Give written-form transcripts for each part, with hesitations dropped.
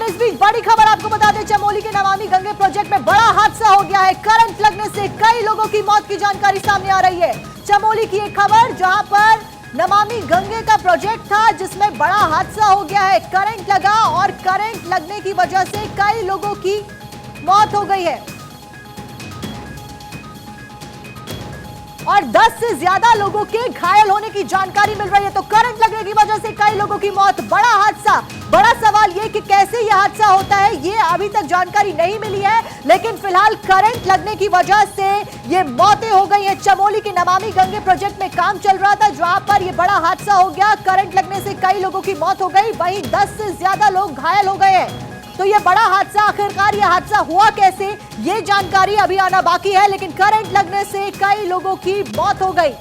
इस बीच बड़ी खबर आपको बता दें, चमोली के नमामि गंगे प्रोजेक्ट में बड़ा हादसा हो गया है। करंट लगने से कई लोगों की मौत की जानकारी सामने आ रही है। चमोली की एक खबर जहां पर नमामि गंगे का प्रोजेक्ट था जिसमें बड़ा हादसा हो गया है। करंट लगा और करंट लगने की वजह से कई लोगों की मौत हो गई है और 10 से ज्यादा लोगों के घायल होने की जानकारी मिल रही है। तो करंट लगने की वजह से कई लोगों की मौत, बड़ा हादसा। बड़ा सवाल ये कि कैसे यह हादसा होता है, ये अभी तक जानकारी नहीं मिली है, लेकिन फिलहाल करंट लगने की वजह से ये मौतें हो गई हैं। चमोली के नमामि गंगे प्रोजेक्ट में काम चल रहा था जहां पर ये बड़ा हादसा हो गया। करंट लगने से कई लोगों की मौत हो गई, वहीं 10 से ज्यादा लोग घायल हो गए हैं। तो ये बड़ा हादसा, आखिरकार ये हादसा हुआ कैसे, ये जानकारी अभी आना बाकी है, लेकिन करंट लगने से कई लोगों की मौत हो गई।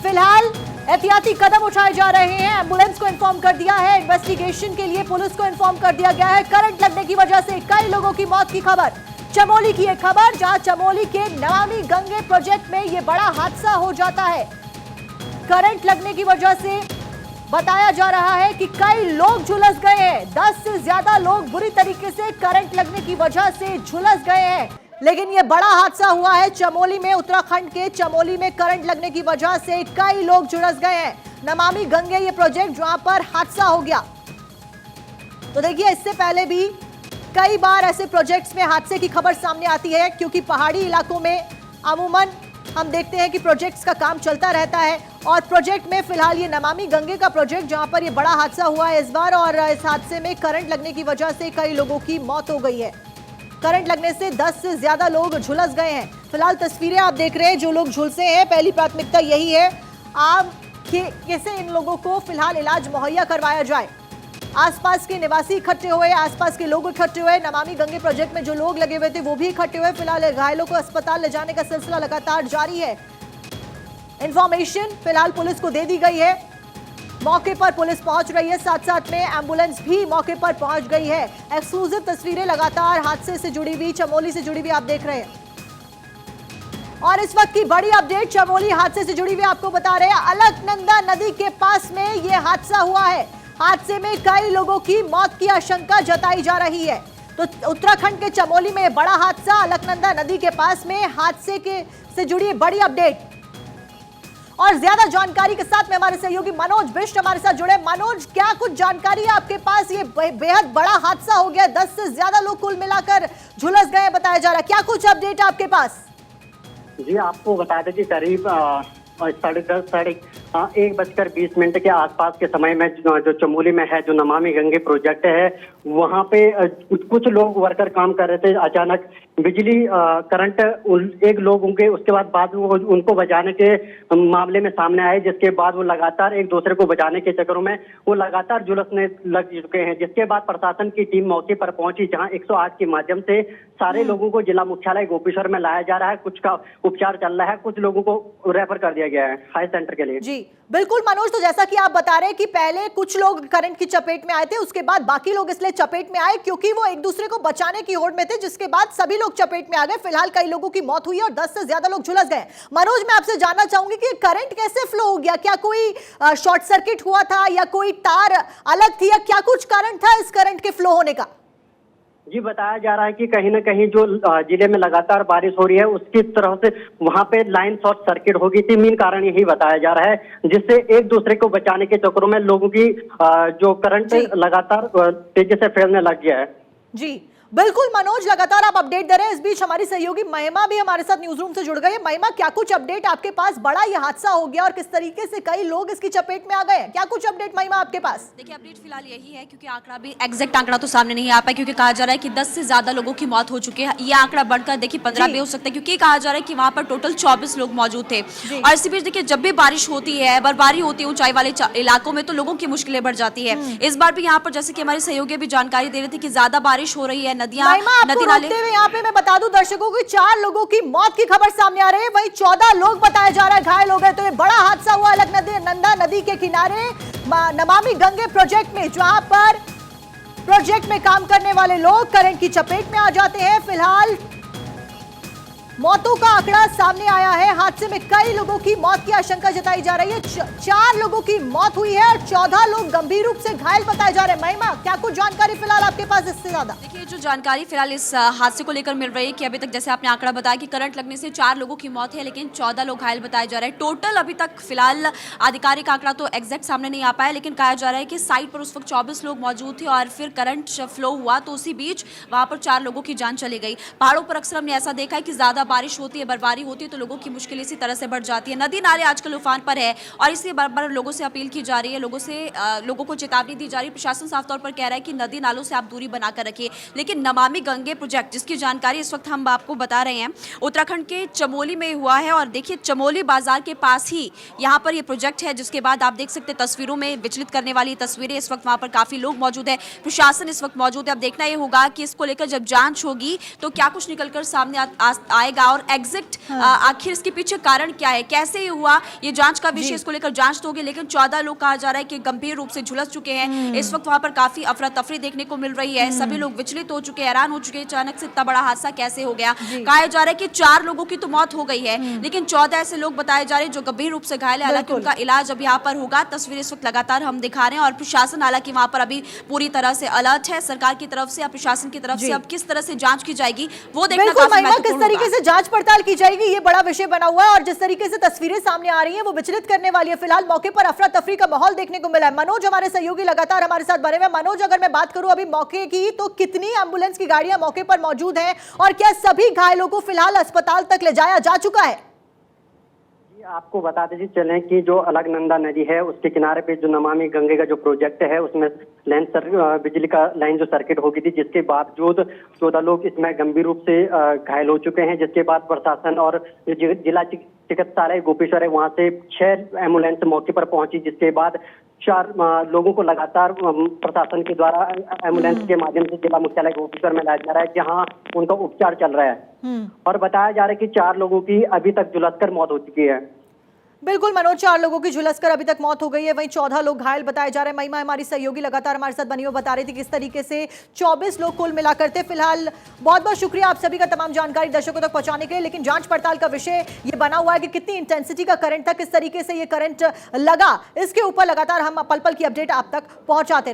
फिलहाल एहतियाती कदम उठाए जा रहे हैं। एम्बुलेंस को इन्फॉर्म कर दिया है, इन्वेस्टिगेशन के लिए पुलिस को इन्फॉर्म कर दिया गया है। करंट लगने की वजह से कई लोगों की मौत की खबर। चमोली की एक खबर जहां चमोली के नमामि गंगे प्रोजेक्ट में यह बड़ा हादसा हो जाता है। करंट लगने की वजह से बताया जा रहा है कि कई लोग झुलस गए हैं। 10 से ज्यादा लोग बुरी तरीके से करंट लगने की वजह से झुलस गए हैं। लेकिन यह बड़ा हादसा हुआ है चमोली में, उत्तराखंड के चमोली में करंट लगने की वजह से कई लोग झुलस गए हैं। नमामि गंगे ये प्रोजेक्ट जहां पर हादसा हो गया। तो देखिए, इससे पहले भी कई बार ऐसे प्रोजेक्ट्स में हादसे की खबर सामने आती है, क्योंकि पहाड़ी इलाकों में अमूमन हम देखते हैं कि प्रोजेक्ट्स का काम चलता रहता है। और प्रोजेक्ट में फिलहाल ये नमामि गंगे का प्रोजेक्ट जहां पर ये बड़ा हादसा हुआ है इस बार, और इस हादसे में करंट लगने की वजह से कई लोगों की मौत हो गई है। करंट लगने से 10 से ज्यादा लोग झुलस गए हैं। फिलहाल तस्वीरें आप देख रहे हैं, जो लोग झुलसे हैं पहली प्राथमिकता यही है आप कैसे इन लोगों को फिलहाल इलाज मुहैया करवाया जाए। आसपास के निवासी इकट्ठे हुए, आसपास के लोग इकट्ठे हुए, नमामि गंगे प्रोजेक्ट में जो लोग लगे हुए थे वो भी इकट्ठे हुए। फिलहाल घायलों को अस्पताल ले जाने का सिलसिला लगातार जारी है। इंफॉर्मेशन फिलहाल पुलिस को दे दी गई है, मौके पर पुलिस पहुंच रही है, साथ साथ में एम्बुलेंस भी मौके पर पहुंच गई है। एक्सक्लूसिव तस्वीरें लगातार हादसे से जुड़ी हुई, चमोली से जुड़ी हुई आप देख रहे हैं। और इस वक्त की बड़ी अपडेट चमोली हादसे से जुड़ी हुई आपको बता रहे हैं। अलकनंदा नदी के पास में यह हादसा हुआ है। हादसे में कई लोगों की मौत की आशंका जताई जा रही है। तो उत्तराखंड के चमोली में बड़ा हादसा, अलकनंदा नदी के पास में हादसे से जुड़ी बड़ी अपडेट। और ज्यादा जानकारी के साथ में हमारे सहयोगी मनोज बिष्ट हमारे साथ जुड़े। मनोज, क्या कुछ जानकारी है आपके पास? ये बेहद बड़ा हादसा हो गया, 10 से ज्यादा लोग कुल मिलाकर झुलस गए बताया जा रहा है, क्या कुछ अपडेट है आपके पास? जी, आपको बता दें कि करीब 10:30 1:20 के आसपास के समय में जो चमोली में है, जो नमामि गंगे प्रोजेक्ट है, वहां पे कुछ लोग वर्कर काम कर रहे थे। अचानक बिजली करंट एक लोगों के उसके बाद वो उनको बचाने के मामले में सामने आए, जिसके बाद वो लगातार एक दूसरे को बचाने के चक्करों में वो लगातार झुलसने लग चुके हैं। जिसके बाद प्रशासन की टीम मौके पर पहुंची, जहां 108 के माध्यम से सारे लोगों को जिला मुख्यालय गोपेश्वर में लाया जा रहा है। कुछ का उपचार चल रहा है, कुछ लोगों को रेफर कर दिया गया है हाई सेंटर के लिए। जी बिल्कुल मनोज, तो जैसा कि आप बता रहे हैं कि पहले कुछ लोग करंट की चपेट में आए थे, उसके बाद बाकी लोग इसलिए चपेट में आए क्योंकि वो एक दूसरे को बचाने की होड़ में थे, जिसके बाद सभी लोग चपेट में आ गए। फिलहाल कई लोगों की मौत हुई और 10 से ज्यादा लोग झुलस गए। मनोज, मैं आपसे जानना चाहूंगी कि करंट कैसे फ्लो हो गया? क्या कोई शॉर्ट सर्किट हुआ था या कोई तार अलग थी, या क्या कुछ कारण था इस करंट के फ्लो होने का? जी, बताया जा रहा है कि कहीं ना कहीं जो जिले में लगातार बारिश हो रही है, उसकी तरह से वहां पे लाइन शॉर्ट सर्किट हो गई थी। मेन कारण यही बताया जा रहा है, जिससे एक दूसरे को बचाने के चक्करों में लोगों की जो करंट लगातार तेजी से फैलने लग गया है। जी बिल्कुल मनोज, लगातार आप अपडेट दे रहे हैं। इस बीच हमारी सहयोगी महिमा भी हमारे साथ न्यूज रूम से जुड़ गई है। महिमा, क्या कुछ अपडेट आपके पास? बड़ा ये हादसा हो गया और किस तरीके से कई लोग इसकी चपेट में आ गए, क्या कुछ अपडेट महिमा आपके पास? देखिए, अपडेट फिलहाल यही है, क्योंकि आंकड़ा भी एग्जैक्ट आंकड़ा तो सामने नहीं आ पाया, क्योंकि कहा जा रहा है कि 10 से ज्यादा लोगों की मौत हो चुकी है। ये आंकड़ा बढ़कर देखिए 15 भी हो सकता है, क्योंकि कहा जा रहा है कि वहां पर टोटल 24 लोग मौजूद थे। और इसी बीच देखिए, जब भी बारिश होती है, बर्फबारी होती है ऊंचाई वाले इलाकों में, तो लोगों की मुश्किलें बढ़ जाती है। इस बार भी यहाँ पर जैसे कि हमारे सहयोगी भी जानकारी दे रहे थे कि ज्यादा बारिश हो रही है, नदियां रोकते हुए यहाँ पे मैं बता दूं दर्शकों को, 4 लोगों की मौत की खबर सामने आ रही है, वहीं 14 लोग बताया जा रहा है घायल हो गए। तो ये बड़ा हादसा हुआ अलकनंदा नदी के किनारे नमामि गंगे प्रोजेक्ट में, जहां पर प्रोजेक्ट में काम करने वाले लोग करंट की चपेट में आ जाते हैं। फिलहाल मौतों का आंकड़ा सामने आया है। हादसे में कई लोगों की मौत की आशंका जताई जा रही है। 4 लोगों की मौत हुई है और 14 लोग गंभीर रूप से घायल बताए जा रहे हैं। महिमा, क्या कुछ जानकारी फिलहाल आपके पास इससे ज्यादा? देखिए, जो जानकारी फिलहाल इस हादसे को लेकर मिल रही है कि अभी तक जैसे आपने आंकड़ा बताया कि करंट लगने से 4 लोगों की मौत है, लेकिन 14 लोग घायल बताए जा रहे हैं। टोटल अभी तक फिलहाल आधिकारिक आंकड़ा तो एग्जैक्ट सामने नहीं आ पाया, लेकिन कहा जा रहा है कि साइट पर उस वक्त 24 लोग मौजूद थे और फिर करंट फ्लो हुआ तो उसी बीच वहां पर 4 लोगों की जान चली गई। पहाड़ों पर अक्सर हमने ऐसा देखा है कि ज्यादा बारिश होती है, बर्फबारी होती है तो लोगों की मुश्किल इसी तरह से बढ़ जाती है। नदी नाले आजकल उफान पर है और इसलिए बार बार लोगों से अपील की जा रही है, लोगों को चेतावनी दी जा रही है। प्रशासन साफ तौर पर कह रहा है कि नदी नालों से आप दूरी बनाकर रखिए। लेकिन नमामि गंगे प्रोजेक्ट, जिसकी जानकारी इस वक्त हम आपको बता रहे हैं, उत्तराखंड के चमोली में हुआ है और देखिए चमोली बाजार के पास ही यहाँ पर ये प्रोजेक्ट है, जिसके बाद आप देख सकते हैं तस्वीरों में विचलित करने वाली तस्वीरें। इस वक्त वहाँ पर काफी लोग मौजूद है, प्रशासन इस वक्त मौजूद है। अब देखना ये होगा कि इसको लेकर जब जांच होगी तो क्या कुछ निकलकर सामने आएगा और एग्जैक्ट आखिर इसके पीछे कारण क्या है, कैसे ये हुआ, ये जांच का विषय। इसको लेकर जांच तो होगी, लेकिन 14 लोग कहा जा रहा है कि गंभीर रूप से झुलस चुके हैं। इस वक्त वहां पर काफी अफरा तफरी देखने को मिल रही है, सभी लोग विचलित हो चुके हैं, हैरान हो चुके हैं, अचानक से इतना बड़ा हादसा कैसे हो गया। कहा जा रहा है कि 4 लोगों की तो मौत हो गई है, लेकिन 14 ऐसे लोग बताए जा रहे हैं जो गंभीर रूप से घायल है। हालांकि उनका इलाज अब यहाँ पर होगा। तस्वीर इस वक्त लगातार हम दिखा रहे हैं और प्रशासन हालांकि वहां पर अभी पूरी तरह से अलर्ट है। सरकार की तरफ से या प्रशासन की तरफ से अब किस तरह से जांच की जाएगी वो देखना काफी महत्वपूर्ण किस तरीके से जांच पड़ताल की जाएगी, ये बड़ा विषय बना हुआ है। और जिस तरीके से तस्वीरें सामने आ रही हैं वो विचलित करने वाली है। फिलहाल मौके पर अफरा तफरी का माहौल देखने को मिला है। मनोज हमारे सहयोगी लगातार हमारे साथ बने हुए। मनोज, अगर मैं बात करूं अभी मौके की, तो कितनी एम्बुलेंस की गाड़ियां मौके पर मौजूद हैं और क्या सभी घायलों को फिलहाल अस्पताल तक ले जाया जा चुका है? आपको बता दीजिए चलें कि जो अलकनंदा नदी है उसके किनारे पे जो नमामि गंगे का जो प्रोजेक्ट है उसमें बिजली का लाइन जो सर्किट हो गई थी, जिसके बावजूद 14 लोग इसमें गंभीर रूप से घायल हो चुके हैं। जिसके बाद प्रशासन और जिला चिकित्सालय गोपेश्वर है वहां से 6 एम्बुलेंस मौके पर पहुंची, जिसके बाद 4 लोगों को लगातार प्रशासन के द्वारा एम्बुलेंस के माध्यम से जिला मुख्यालय गोपेश्वर में लाया जा रहा है, जहां उनका उपचार चल रहा है। और बताया जा रहा है कि 4 लोगों की अभी तक झुलसकर मौत हो चुकी है। बिल्कुल मनोज, 4 लोगों की झुलसकर अभी तक मौत हो गई है, वहीं 14 लोग घायल बताए जा रहे हैं। महिमा हमारी सहयोगी लगातार हमारे साथ बनी हुई बता रही थी किस तरीके से 24 लोग कुल मिलाकर थे। फिलहाल बहुत बहुत शुक्रिया आप सभी का तमाम जानकारी दर्शकों तक पहुंचाने के लिए। लेकिन जांच पड़ताल का विषय ये बना हुआ है कि कितनी इंटेंसिटी का करंट था, किस तरीके से ये करंट लगा, इसके ऊपर लगातार हम पल पल की अपडेट आप तक पहुंचाते